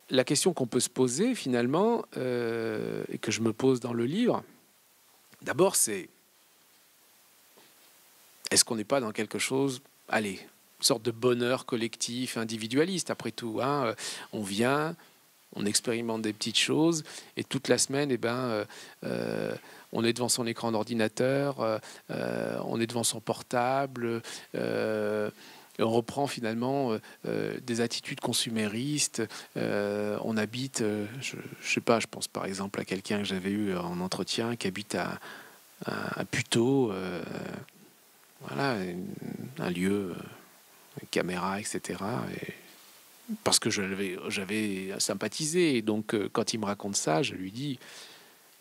la question qu'on peut se poser finalement, et que je me pose dans le livre, d'abord c'est, est-ce qu'on n'est pas dans quelque chose, allez, une sorte de bonheur collectif, individualiste après tout, hein, on vient, on expérimente des petites choses, et toute la semaine, on est devant son écran d'ordinateur, on est devant son portable, et on reprend finalement des attitudes consuméristes. On habite, je sais pas, je pense par exemple à quelqu'un que j'avais eu en entretien qui habite à Puteaux, voilà, un lieu, une caméra, etc. Et parce que j'avais sympathisé. Et donc, quand il me raconte ça, je lui dis,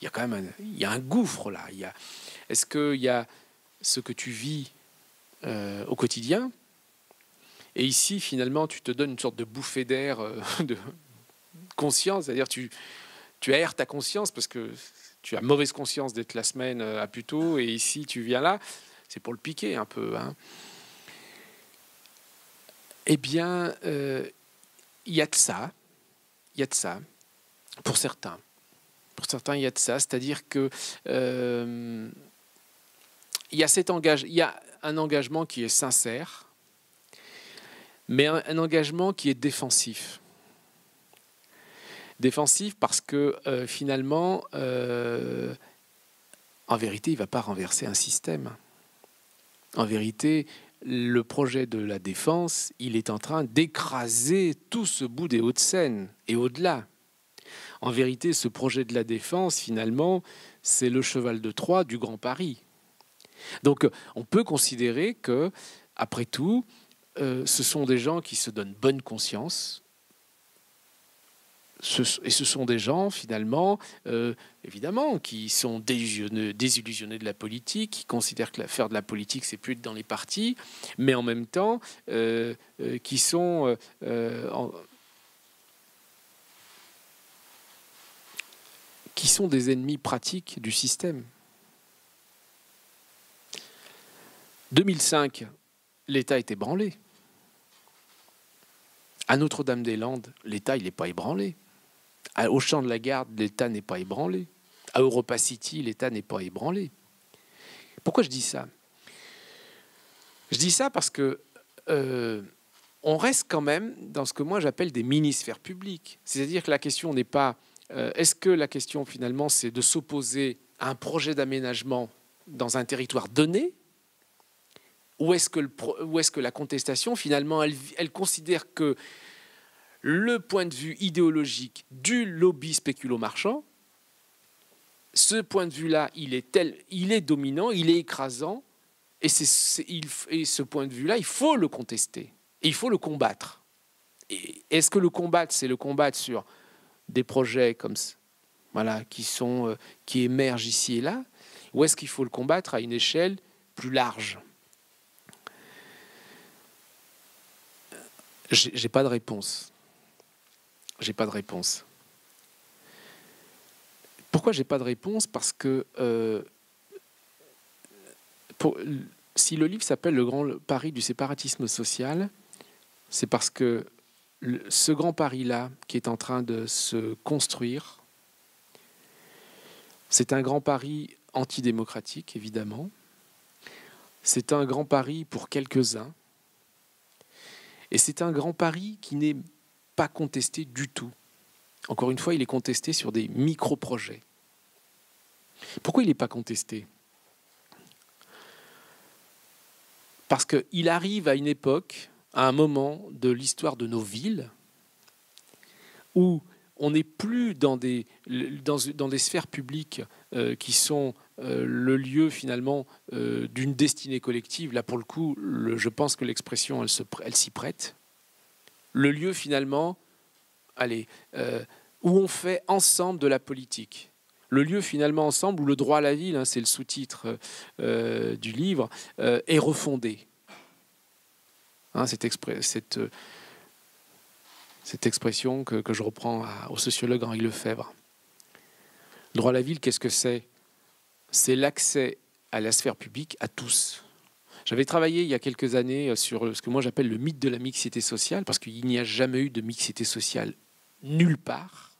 il y a quand même il y a un gouffre là. Est-ce qu'il y a ce que tu vis au quotidien? Et ici, finalement, tu te donnes une sorte de bouffée d'air, de conscience, c'est-à-dire tu aères ta conscience parce que tu as mauvaise conscience d'être la semaine à Puteaux, et ici, tu viens là, c'est pour le piquer un peu, hein. Eh bien, il y a de ça, il y a de ça, pour certains. Pour certains, il y a de ça, c'est-à-dire que il y a un engagement qui est sincère, mais un engagement qui est défensif. Défensif parce que finalement, en vérité, il ne va pas renverser un système. En vérité, le projet de la défense, il est en train d'écraser tout ce bout des Hauts-de-Seine et au-delà. En vérité, ce projet de la défense, finalement, c'est le cheval de Troie du Grand Paris. Donc, on peut considérer que, après tout, ce sont des gens qui se donnent bonne conscience. Et ce sont des gens, finalement, évidemment, qui sont désillusionnés de la politique, qui considèrent que faire de la politique, c'est plus être dans les partis, mais en même temps, qui sont des ennemis pratiques du système. 2005, l'État est ébranlé. À Notre-Dame-des-Landes, l'État, il n'est pas ébranlé. Au Champ de la Garde, l'État n'est pas ébranlé. À Europa City, l'État n'est pas ébranlé. Pourquoi je dis ça? Je dis ça parce que on reste quand même dans ce que moi j'appelle des mini-sphères publiques. C'est-à-dire que la question n'est pas... est-ce que la question finalement c'est de s'opposer à un projet d'aménagement dans un territoire donné, ou est-ce que la contestation finalement elle considère que le point de vue idéologique du lobby spéculo-marchand, ce point de vue-là, il est dominant, il est écrasant, et ce point de vue-là, il faut le contester, et il faut le combattre. Et est-ce que le combattre, c'est le combattre sur des projets comme voilà, qui émergent ici et là, ou est-ce qu'il faut le combattre à une échelle plus large? J'ai pas de réponse. J'ai pas de réponse. Pourquoi j'ai pas de réponse? Parce que si le livre s'appelle Le Grand Paris du séparatisme social, c'est parce que ce Grand Paris-là qui est en train de se construire, c'est un Grand Paris antidémocratique, évidemment. C'est un Grand Paris pour quelques-uns. Et c'est un Grand Paris qui n'est pas contesté du tout. Encore une fois, il est contesté sur des micro-projets. Pourquoi il n'est pas contesté? Parce qu'il arrive à une époque, à un moment de l'histoire de nos villes, où on n'est plus dans des sphères publiques qui sont le lieu finalement d'une destinée collective. Là, pour le coup, je pense que l'expression, elle s'y prête. Le lieu finalement, où on fait ensemble de la politique. Le lieu finalement ensemble où le droit à la ville, hein, c'est le sous-titre du livre, est refondé. Hein, cette expression que je reprends au sociologue Henri Lefebvre. Le droit à la ville, qu'est-ce que c'est? C'est l'accès à la sphère publique à tous. J'avais travaillé il y a quelques années sur ce que moi j'appelle le mythe de la mixité sociale, parce qu'il n'y a jamais eu de mixité sociale nulle part.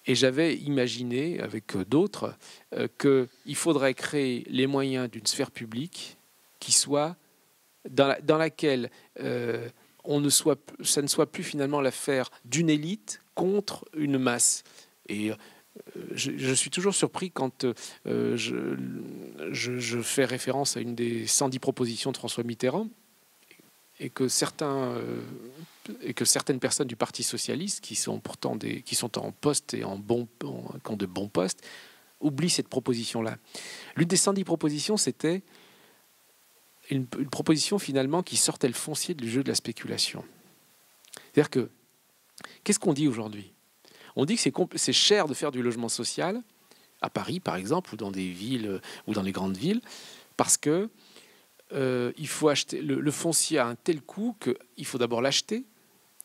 Et j'avais imaginé, avec d'autres, qu'il faudrait créer les moyens d'une sphère publique qui soit dans laquelle ça ne soit plus finalement l'affaire d'une élite contre une masse. Et je suis toujours surpris quand je fais référence à une des 110 propositions de François Mitterrand et que certaines personnes du Parti socialiste, qui sont pourtant qui sont en poste et qui ont de bons postes, oublient cette proposition-là. L'une des 110 propositions, c'était une proposition finalement qui sortait le foncier du jeu de la spéculation. C'est-à-dire que, qu'est-ce qu'on dit aujourd'hui ? On dit que c'est cher de faire du logement social, à Paris par exemple, ou dans des villes, ou dans les grandes villes, parce que il faut acheter le foncier à un tel coût qu'il faut d'abord l'acheter,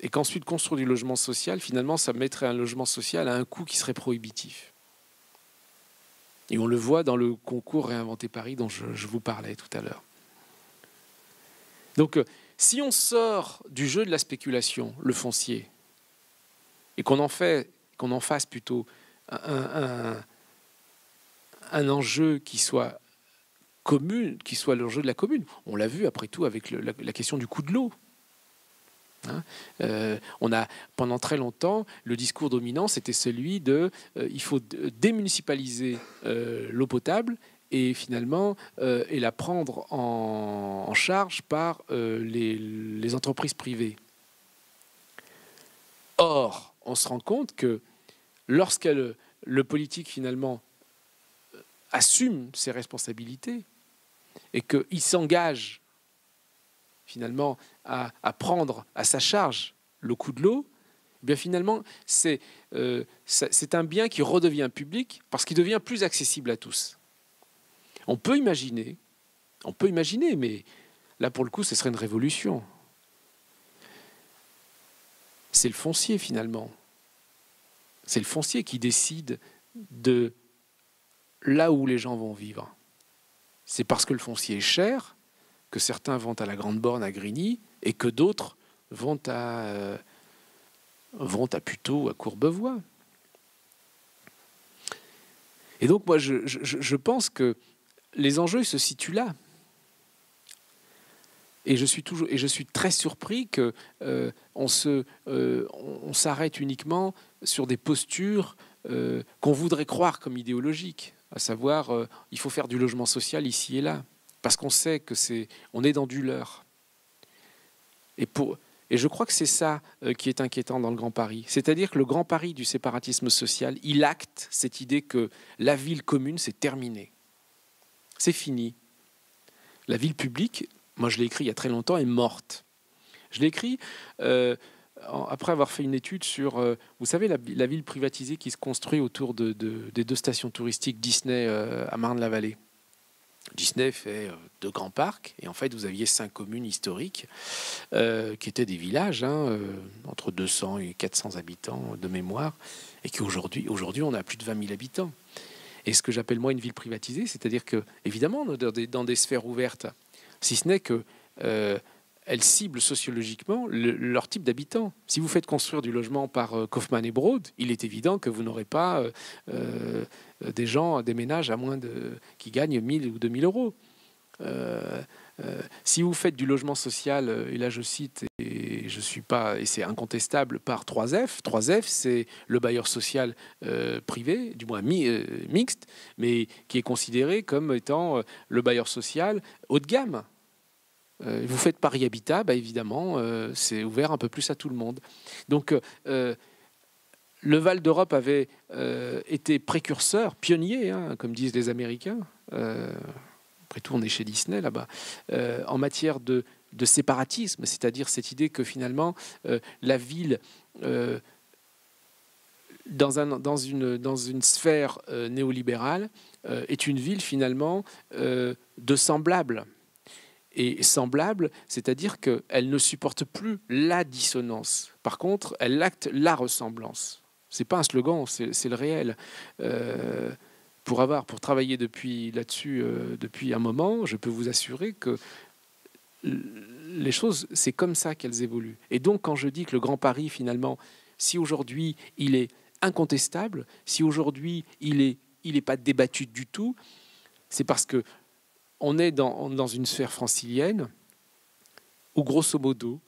et qu'ensuite construire du logement social, finalement, ça mettrait un logement social à un coût qui serait prohibitif. Et on le voit dans le concours Réinventer Paris dont je vous parlais tout à l'heure. Donc, si on sort du jeu de la spéculation, le foncier, et qu'on en fasse plutôt un enjeu qui soit commune, qui soit l'enjeu de la commune. On l'a vu après tout avec la question du coût de l'eau. On a pendant très longtemps le discours dominant, c'était celui de il faut démunicipaliser l'eau potable et finalement et la prendre en charge par les entreprises privées. Or, on se rend compte que lorsque le politique finalement assume ses responsabilités et qu'il s'engage finalement à prendre à sa charge le coût de l'eau, eh bien finalement c'est un bien qui redevient public parce qu'il devient plus accessible à tous. On peut imaginer, mais là pour le coup ce serait une révolution. C'est le foncier finalement. C'est le foncier qui décide de là où les gens vont vivre. C'est parce que le foncier est cher que certains vont à la Grande Borne à Grigny et que d'autres vont à Puteaux ou à Courbevoie. Et donc moi je pense que les enjeux se situent là. Et je suis très surpris que on s'arrête uniquement sur des postures qu'on voudrait croire comme idéologiques, à savoir il faut faire du logement social ici et là, parce qu'on sait que on est dans du leurre. Et je crois que c'est ça qui est inquiétant dans le Grand Paris. C'est-à-dire que le Grand Paris du séparatisme social, il acte cette idée que la ville commune, c'est terminé. C'est fini. La ville publique, moi je l'ai écrit il y a très longtemps, est morte. Je l'ai écrit après avoir fait une étude sur, vous savez, la ville privatisée qui se construit autour des 2 stations touristiques Disney à Marne-la-Vallée. Disney fait 2 grands parcs, et en fait vous aviez 5 communes historiques qui étaient des villages, entre 200 et 400 habitants de mémoire, et qui aujourd'hui on a plus de 20 000 habitants. Et ce que j'appelle moi une ville privatisée, c'est-à-dire que évidemment dans des sphères ouvertes, si ce n'est que elles ciblent sociologiquement leur type d'habitants. Si vous faites construire du logement par Kaufmann et Broad, il est évident que vous n'aurez pas des ménages qui gagnent 1 000 ou 2 000 euros. Si vous faites du logement social, et là je cite, et c'est incontestable, par 3F. 3F, c'est le bailleur social privé, du moins mixte, mais qui est considéré comme étant le bailleur social haut de gamme. Vous faites Paris Habitat, évidemment, c'est ouvert un peu plus à tout le monde. Donc, le Val d'Europe avait été précurseur, pionnier, comme disent les Américains. Après tout, on est chez Disney là-bas, en matière de séparatisme, c'est-à-dire cette idée que finalement, la ville, dans une sphère néolibérale, est une ville finalement de semblables. Et semblable, c'est-à-dire qu'elle ne supporte plus la dissonance. Par contre, elle acte la ressemblance. Ce n'est pas un slogan, c'est le réel. Pour travailler là-dessus depuis un moment, je peux vous assurer que les choses, c'est comme ça qu'elles évoluent. Et donc, quand je dis que le Grand Paris, finalement, si aujourd'hui il est incontestable, si aujourd'hui il est pas débattu du tout, c'est parce que on est dans une sphère francilienne où, grosso modo,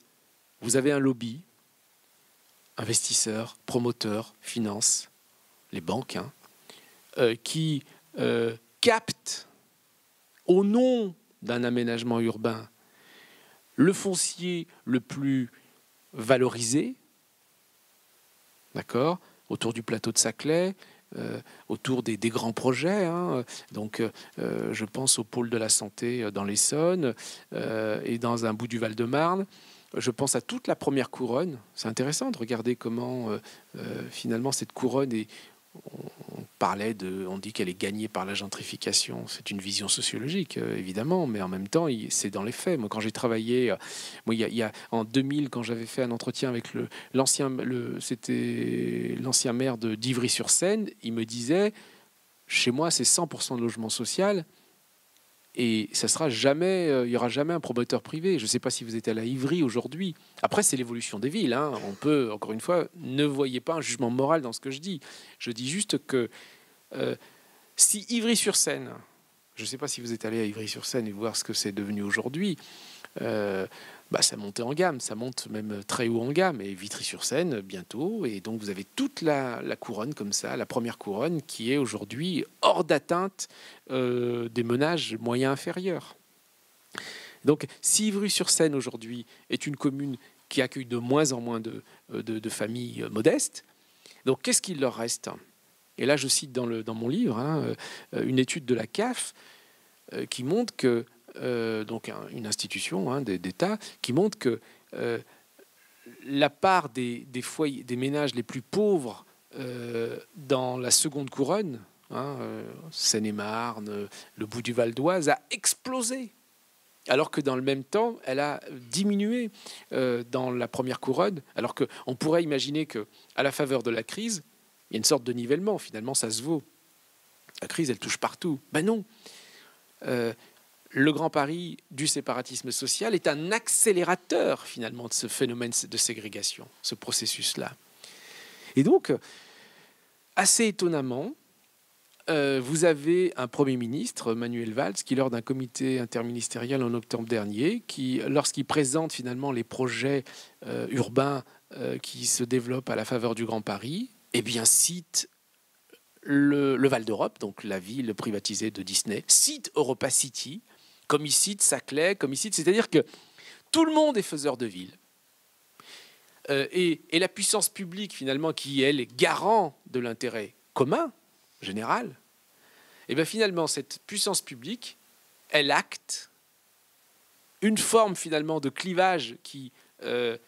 vous avez un lobby, investisseurs, promoteurs, finances, les banques, qui captent, au nom d'un aménagement urbain, le foncier le plus valorisé, d'accord, autour du plateau de Saclay, autour des grands projets. Donc, je pense au pôle de la santé dans l'Essonne et dans un bout du Val-de-Marne. Je pense à toute la première couronne. C'est intéressant de regarder comment finalement cette couronne est. On dit qu'elle est gagnée par la gentrification. C'est une vision sociologique, évidemment, mais en même temps, c'est dans les faits. Moi, quand j'ai travaillé, en 2000, quand j'avais fait un entretien avec l'ancien maire d'Ivry-sur-Seine, il me disait, chez moi, c'est 100% de logement social. Et ça sera jamais, il n'y aura jamais un promoteur privé. Je ne sais pas si vous êtes allé à Ivry aujourd'hui. Après, c'est l'évolution des villes. On peut, encore une fois, ne voyez pas un jugement moral dans ce que je dis. Je dis juste que si Ivry-sur-Seine, je ne sais pas si vous êtes allé à Ivry-sur-Seine et voir ce que c'est devenu aujourd'hui, ça monte en gamme, ça monte même très haut en gamme, et Vitry-sur-Seine bientôt, et donc vous avez toute la couronne comme ça, la première couronne qui est aujourd'hui hors d'atteinte des ménages moyens inférieurs. Donc si Ivry-sur-Seine aujourd'hui est une commune qui accueille de moins en moins de familles modestes, donc qu'est-ce qu'il leur reste? Et là je cite dans mon livre une étude de la CAF qui montre que donc une institution d'État qui montre que la part des foyers, des ménages les plus pauvres dans la seconde couronne, Seine-et-Marne, le bout du Val d'Oise, a explosé. Alors que dans le même temps, elle a diminué dans la première couronne. Alors qu'on pourrait imaginer qu'à la faveur de la crise, il y a une sorte de nivellement. Finalement, ça se vaut. La crise, elle touche partout. Ben non. Le Grand Paris du séparatisme social est un accélérateur finalement de ce phénomène de ségrégation, ce processus-là. Et donc, assez étonnamment, vous avez un Premier ministre, Manuel Valls, qui lors d'un comité interministériel en octobre dernier, qui, lorsqu'il présente finalement les projets urbains qui se développent à la faveur du Grand Paris, eh bien cite le Val d'Europe, donc la ville privatisée de Disney, cite Europa City, comme il cite Saclay, comme il cite, c'est-à-dire que tout le monde est faiseur de ville. Et la puissance publique, finalement, qui, elle, est garant de l'intérêt commun, général, et bien finalement, cette puissance publique, elle acte une forme, finalement, de clivage qui est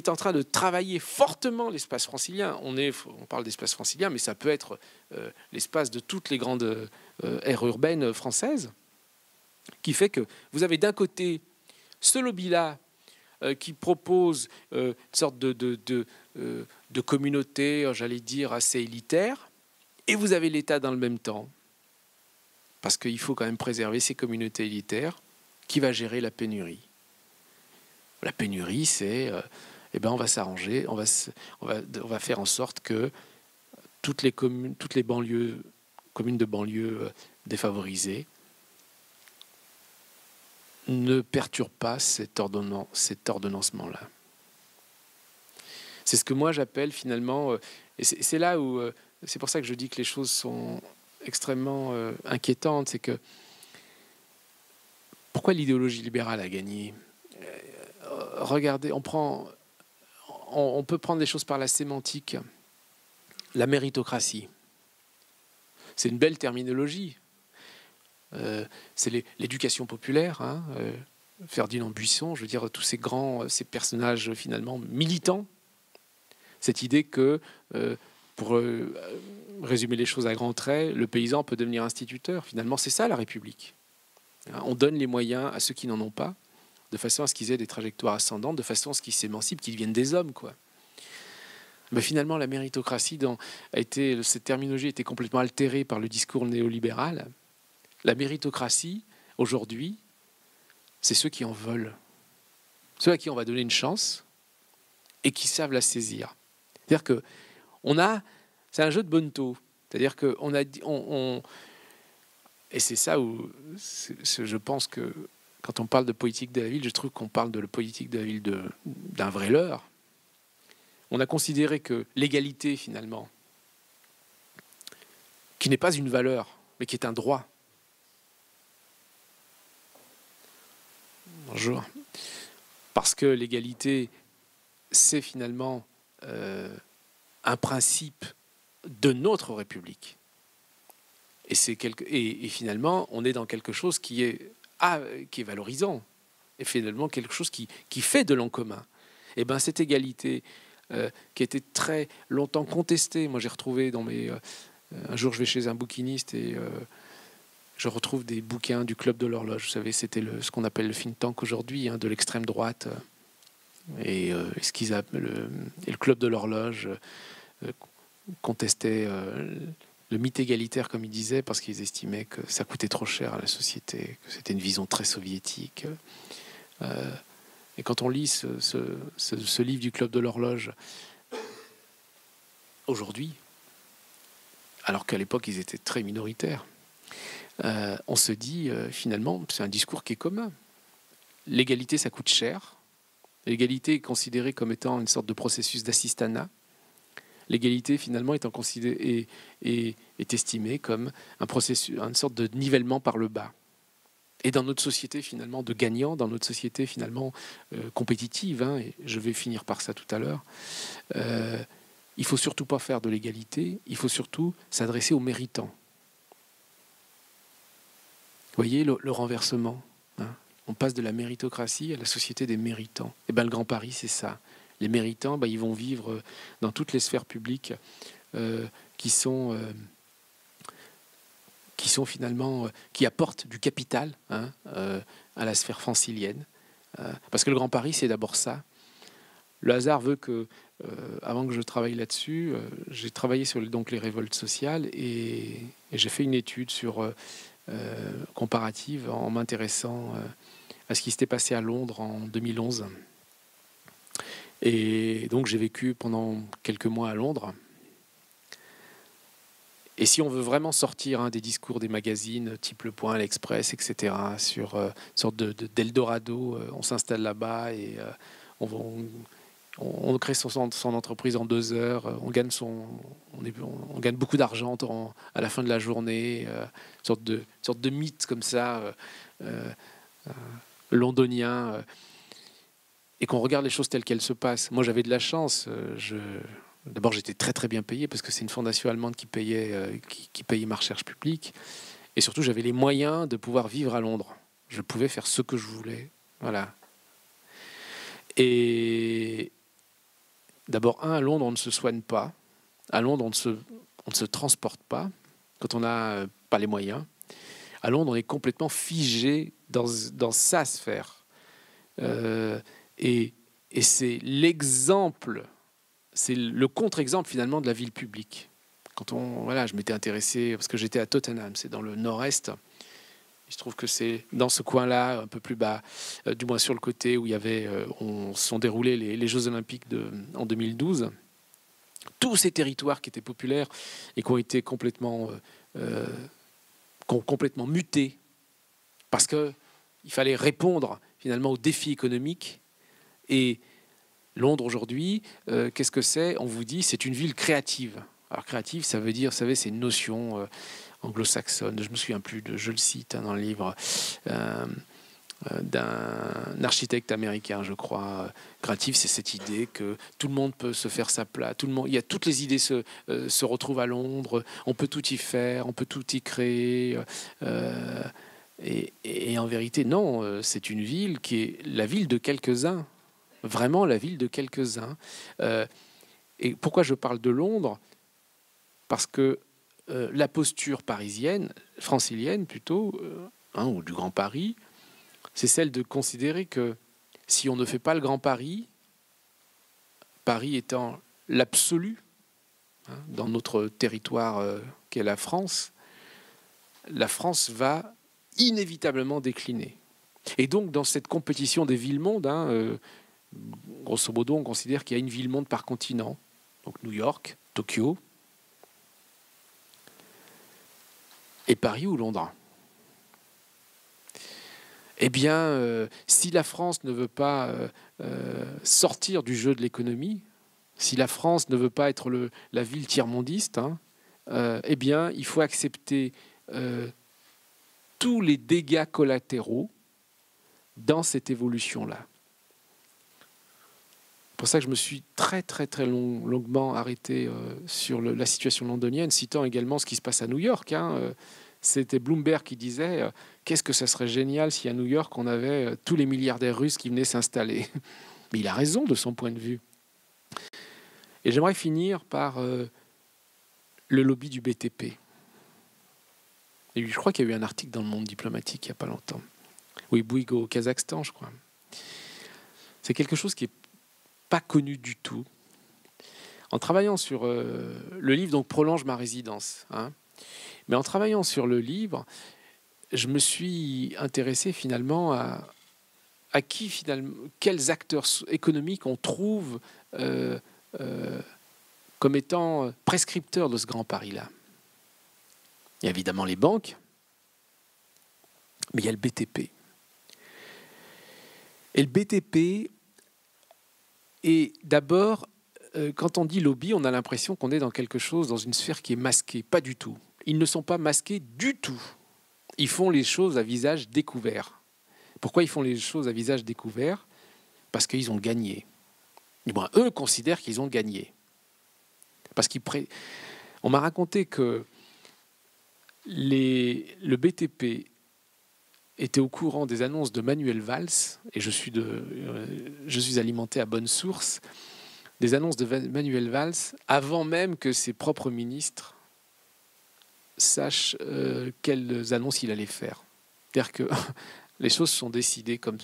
en train de travailler fortement l'espace francilien. On parle d'espace francilien, mais ça peut être l'espace de toutes les grandes aires urbaines françaises, qui fait que vous avez d'un côté ce lobby-là qui propose une sorte de communauté, j'allais dire, assez élitaire, et vous avez l'État dans le même temps, parce qu'il faut quand même préserver ces communautés élitaires, qui va gérer la pénurie. La pénurie, c'est... on va s'arranger, on va faire en sorte que toutes les communes de banlieue défavorisées ne perturbe pas cet ordonnancement-là. C'est ce que moi j'appelle finalement, et c'est là où, c'est pour ça que je dis que les choses sont extrêmement inquiétantes, c'est que pourquoi l'idéologie libérale a gagné? Regardez, on peut prendre les choses par la sémantique. La méritocratie, c'est une belle terminologie. C'est l'éducation populaire, Ferdinand Buisson, je veux dire, tous ces personnages finalement militants. Cette idée que, pour résumer les choses à grands traits, le paysan peut devenir instituteur. Finalement, c'est ça la République. On donne les moyens à ceux qui n'en ont pas, de façon à ce qu'ils aient des trajectoires ascendantes, de façon à ce qu'ils s'émancipent, qu'ils deviennent des hommes, quoi. Mais finalement, la méritocratie, cette terminologie a été complètement altérée par le discours néolibéral. La méritocratie, aujourd'hui, c'est ceux qui en veulent. Ceux à qui on va donner une chance et qui savent la saisir. C'est-à-dire que c'est un jeu de bonneteau. C'est-à-dire qu'on a dit, et c'est ça où je pense que quand on parle de politique de la ville, je trouve qu'on parle de la politique de la ville d'un vrai leurre. On a considéré que l'égalité, finalement, qui n'est pas une valeur, mais qui est un droit. Bonjour. Parce que l'égalité, c'est finalement un principe de notre République. Et finalement, on est dans quelque chose qui est valorisant, et finalement quelque chose qui fait de l'en commun. Et bien cette égalité qui a été très longtemps contestée, moi j'ai retrouvé dans mes... un jour je vais chez un bouquiniste et je retrouve des bouquins du Club de l'Horloge. Vous savez, c'était ce qu'on appelle le think tank aujourd'hui, de l'extrême droite. Et le Club de l'Horloge contestait le mythe égalitaire, comme ils disaient, parce qu'ils estimaient que ça coûtait trop cher à la société, que c'était une vision très soviétique. Et quand on lit ce livre du Club de l'Horloge, aujourd'hui, alors qu'à l'époque ils étaient très minoritaires, on se dit finalement, c'est un discours qui est commun. L'égalité, ça coûte cher. L'égalité est considérée comme étant une sorte de processus d'assistanat. L'égalité, finalement, est estimée comme un processus, une sorte de nivellement par le bas. Et dans notre société, finalement, de gagnants, dans notre société, finalement, compétitive, et je vais finir par ça tout à l'heure, il ne faut surtout pas faire de l'égalité, il faut surtout s'adresser aux méritants. Vous voyez le renversement, on passe de la méritocratie à la société des méritants. Et bien, le Grand Paris, c'est ça. Les méritants, ils vont vivre dans toutes les sphères publiques qui sont finalement, qui apportent du capital à la sphère francilienne. Parce que le Grand Paris, c'est d'abord ça. Le hasard veut que, avant que je travaille là-dessus, j'ai travaillé sur les révoltes sociales et j'ai fait une étude comparative en m'intéressant à ce qui s'était passé à Londres en 2011. Et donc j'ai vécu pendant quelques mois à Londres. Et si on veut vraiment sortir des discours des magazines type Le Point, l'Express, etc., sur une sorte d'Eldorado, on s'installe là-bas et on crée son entreprise en 2 heures, on gagne beaucoup d'argent à la fin de la journée, une sorte de mythe comme ça, londonien, et qu'on regarde les choses telles qu'elles se passent. Moi, j'avais de la chance. D'abord, j'étais très très bien payé parce que c'est une fondation allemande qui payait ma recherche publique. Et surtout, j'avais les moyens de pouvoir vivre à Londres. Je pouvais faire ce que je voulais. Voilà. Et d'abord, à Londres, on ne se soigne pas. À Londres, on ne se transporte pas quand on n'a pas les moyens. À Londres, on est complètement figé dans sa sphère. Et c'est l'exemple, c'est le contre-exemple finalement de la ville publique. Je m'étais intéressé, parce que j'étais à Tottenham, c'est dans le nord-est. Il se trouve que c'est dans ce coin-là, un peu plus bas, du moins sur le côté où se sont déroulés les Jeux Olympiques en 2012. Tous ces territoires qui étaient populaires et qui ont été complètement mutés parce qu'il fallait répondre finalement aux défis économiques. Et Londres aujourd'hui, qu'est-ce que c'est? On vous dit c'est une ville créative. Alors créative, ça veut dire, vous savez, c'est une notion anglo-saxonne. Je me souviens plus je le cite dans le livre d'un architecte américain, je crois. Créative, c'est cette idée que tout le monde peut se faire sa place. Toutes les idées se retrouvent à Londres. On peut tout y faire, on peut tout y créer. Et en vérité, non. C'est une ville qui est la ville de quelques-uns. Vraiment la ville de quelques-uns. Et pourquoi je parle de Londres? Parce que la posture parisienne, francilienne plutôt, ou du Grand Paris, c'est celle de considérer que si on ne fait pas le Grand Paris, Paris étant l'absolu dans notre territoire qu'est la France va inévitablement décliner. Et donc, dans cette compétition des villes-mondes, grosso modo, on considère qu'il y a une ville-monde par continent. Donc New York, Tokyo, et Paris ou Londres. Eh bien, si la France ne veut pas sortir du jeu de l'économie, si la France ne veut pas être la ville tiers-mondiste, eh bien, il faut accepter tous les dégâts collatéraux dans cette évolution-là. C'est pour ça que je me suis très longuement arrêté sur la situation londonienne, citant également ce qui se passe à New York. C'était Bloomberg qui disait qu'est-ce que ça serait génial si à New York on avait tous les milliardaires russes qui venaient s'installer. Mais il a raison de son point de vue. Et j'aimerais finir par le lobby du BTP. Et je crois qu'il y a eu un article dans le Monde diplomatique il n'y a pas longtemps. Oui, Bouygues au Kazakhstan, je crois. C'est quelque chose qui n'est pas connu du tout. En travaillant sur le livre, donc Prolonge ma résidence, mais en travaillant sur le livre, je me suis intéressé finalement à qui finalement, quels acteurs économiques on trouve comme étant prescripteurs de ce Grand Paris-là. Il y a évidemment les banques, mais il y a le BTP. Et le BTP est d'abord, quand on dit lobby, on a l'impression qu'on est dans quelque chose, dans une sphère qui est masquée. Pas du tout. Ils ne sont pas masqués du tout. Ils font les choses à visage découvert. Pourquoi ils font les choses à visage découvert? Parce qu'ils ont gagné. Et bon, eux considèrent qu'ils ont gagné. Parce on m'a raconté que le BTP était au courant des annonces de Manuel Valls, et je suis alimenté à bonne source, des annonces de Manuel Valls avant même que ses propres ministres sachent quelles annonces il allait faire. C'est-à-dire que les choses sont décidées comme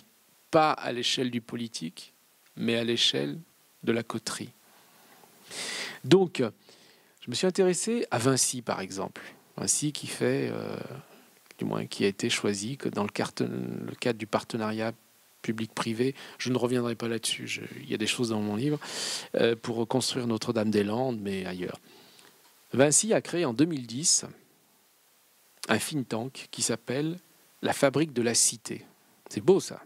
pas à l'échelle du politique, mais à l'échelle de la coterie. Donc, je me suis intéressé à Vinci, par exemple. Vinci qui fait, du moins qui a été choisi dans le cadre du partenariat public-privé. Je ne reviendrai pas là-dessus, il y a des choses dans mon livre, pour reconstruire Notre-Dame-des-Landes, mais ailleurs. Vinci a créé en 2010 un think tank qui s'appelle la Fabrique de la Cité. C'est beau, ça.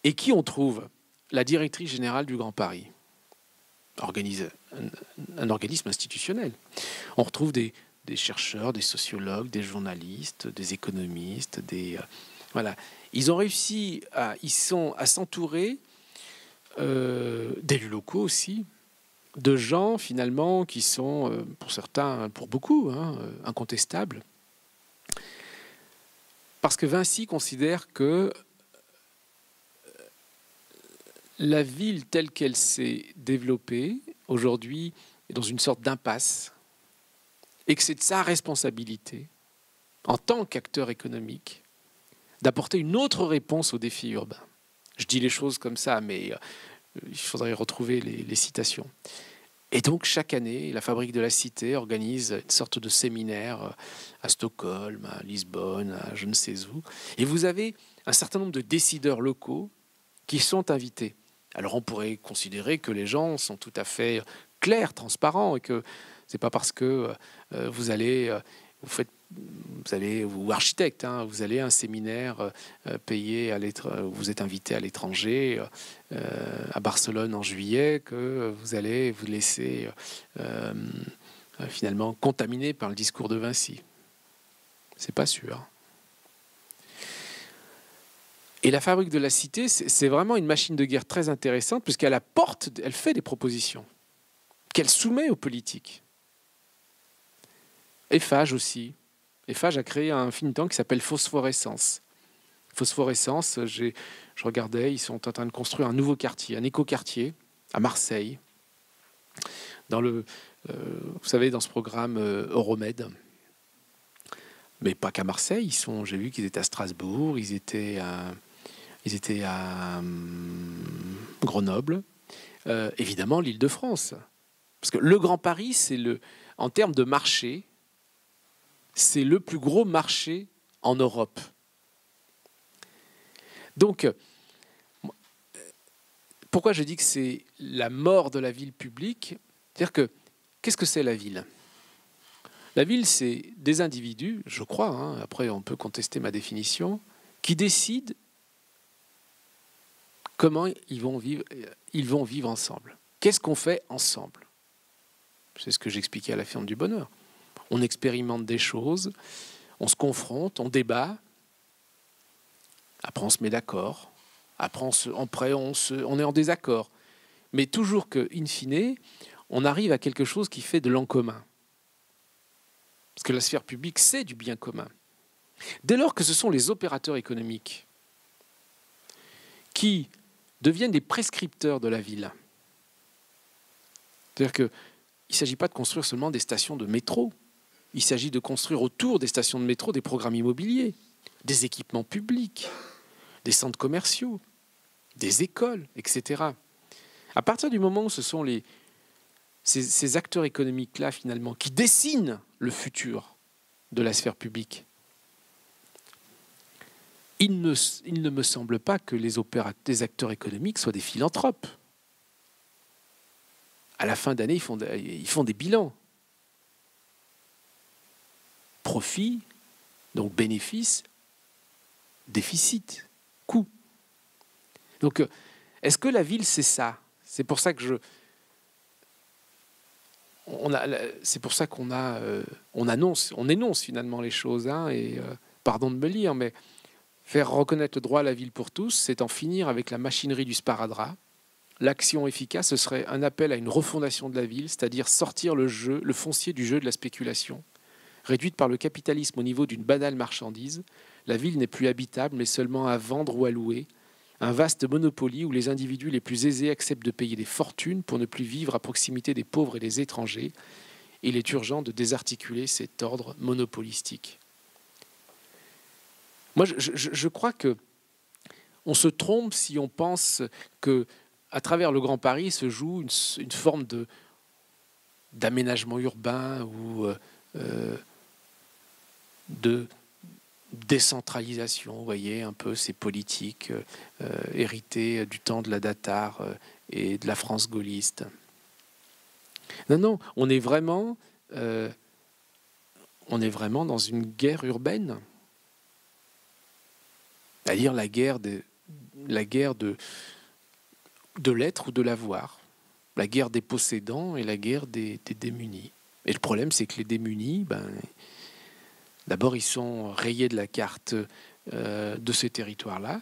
Et qui on trouve? La directrice générale du Grand Paris. Un organisme institutionnel. On retrouve des chercheurs, des sociologues, des journalistes, des économistes, voilà. Ils ont réussi à s'entourer d'élus locaux aussi, de gens finalement qui sont, pour certains, pour beaucoup, incontestables. Parce que Vinci considère que la ville telle qu'elle s'est développée aujourd'hui est dans une sorte d'impasse et que c'est de sa responsabilité, en tant qu'acteur économique, d'apporter une autre réponse aux défis urbains. Je dis les choses comme ça, mais il faudrait retrouver les citations. Et donc, chaque année, la Fabrique de la Cité organise une sorte de séminaire à Stockholm, à Lisbonne, à je ne sais où. Et vous avez un certain nombre de décideurs locaux qui sont invités. Alors, on pourrait considérer que les gens sont tout à fait clairs, transparents, et que c'est pas parce que vous allez ou architecte, vous allez à un séminaire payé vous êtes invité à l'étranger, à Barcelone en juillet, que vous allez vous laisser finalement contaminer par le discours de Vinci. C'est pas sûr. Et la Fabrique de la Cité, c'est vraiment une machine de guerre très intéressante, puisqu'elle elle fait des propositions qu'elle soumet aux politiques. Eiffage aussi. Eiffage a créé un think tank qui s'appelle Phosphorescence. Phosphorescence, je regardais, ils sont en train de construire un nouveau quartier, un écoquartier à Marseille, vous savez, dans ce programme Euromed. Mais pas qu'à Marseille, j'ai vu qu'ils étaient à Strasbourg, ils étaient à Grenoble, évidemment l'Île-de-France. Parce que le Grand Paris, en termes de marché, c'est le plus gros marché en Europe. Donc, pourquoi je dis que c'est la mort de la ville publique? C'est-à-dire que, qu'est-ce que c'est la ville? La ville, c'est des individus, je crois, hein, après on peut contester ma définition, qui décident comment ils vont vivre ensemble. Qu'est-ce qu'on fait ensemble? C'est ce que j'expliquais à la ferme du bonheur. On expérimente des choses, on se confronte, on débat, après on se met d'accord, après on est en désaccord. Mais toujours que, in fine, on arrive à quelque chose qui fait de l'en commun. Parce que la sphère publique, c'est du bien commun. Dès lors que ce sont les opérateurs économiques qui deviennent des prescripteurs de la ville, c'est-à-dire qu'il ne s'agit pas de construire seulement des stations de métro, il s'agit de construire autour des stations de métro des programmes immobiliers, des équipements publics, des centres commerciaux, des écoles, etc. À partir du moment où ce sont ces acteurs économiques-là, finalement, qui dessinent le futur de la sphère publique, il ne me semble pas que les acteurs économiques soient des philanthropes. À la fin d'année, ils font des bilans. Profit, donc bénéfice, déficit, coût. Donc, est-ce que la ville, c'est ça? C'est pour ça que on énonce finalement les choses. Hein, et pardon de me lire, mais faire reconnaître le droit à la ville pour tous, c'est en finir avec la machinerie du sparadrap. L'action efficace, ce serait un appel à une refondation de la ville, c'est-à-dire sortir le foncier du jeu de la spéculation. Réduite par le capitalisme au niveau d'une banale marchandise, la ville n'est plus habitable, mais seulement à vendre ou à louer. Un vaste monopoly où les individus les plus aisés acceptent de payer des fortunes pour ne plus vivre à proximité des pauvres et des étrangers. Il est urgent de désarticuler cet ordre monopolistique. Moi, je crois que on se trompe si on pense que à travers le Grand Paris se joue une forme d'aménagement urbain ou de décentralisation, vous voyez, un peu ces politiques héritées du temps de la Datar et de la France gaulliste. Non, on est vraiment dans une guerre urbaine, c'est-à-dire la guerre de l'être ou de l'avoir, la guerre des possédants et la guerre des démunis. Et le problème, c'est que les démunis, d'abord, ils sont rayés de la carte de ces territoires-là,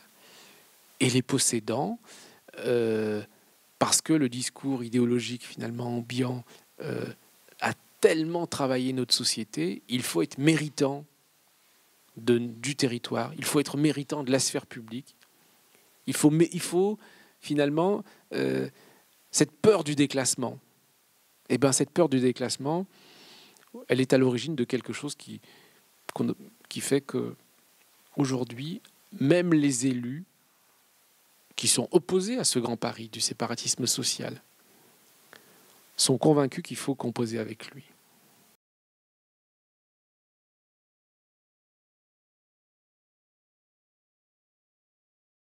et les possédants, parce que le discours idéologique finalement ambiant a tellement travaillé notre société, il faut être méritant du territoire, il faut être méritant de la sphère publique, il faut finalement cette peur du déclassement. Et bien cette peur du déclassement, elle est à l'origine de quelque chose qui fait que aujourd'hui, même les élus qui sont opposés à ce Grand Paris du séparatisme social sont convaincus qu'il faut composer avec lui.